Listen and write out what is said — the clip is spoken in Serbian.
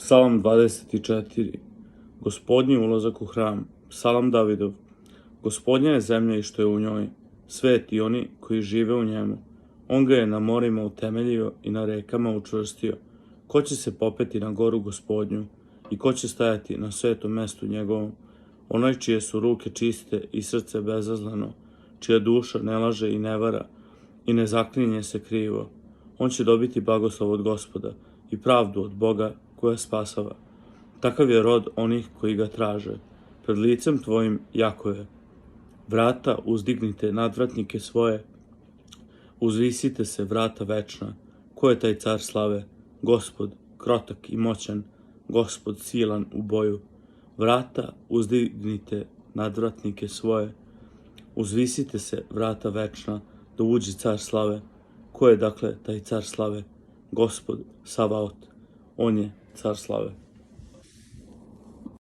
Psalam 24. Gospodnji ulazak u hram. Psalam Davidov. Gospodnja je zemlja i što je u njoj, svet i oni koji žive u njemu. On ga je na morima utemeljio i na rekama učvrstio. Ko će se popeti na goru Gospodnju i ko će stajati na svetom mestu njegovom? Onaj čije su ruke čiste i srce bezazleno, čija duša ne laže i ne vara i ne zaklinje se krivo. On će dobiti blagoslov od Gospoda i pravdu od Boga koja spasava. Takav je rod onih koji ga traže. Pred licem tvojim Jakove. Vrata uzdignite nadvratnike svoje, uzvisite se vrata večna. Ko je taj car slave? Gospod, krotak i moćan, Gospod silan u boju. Vrata uzdignite nadvratnike svoje, uzvisite se vrata večna, da uđe car slave. Ko je dakle taj car slave? Gospod Savaot, on je car slave.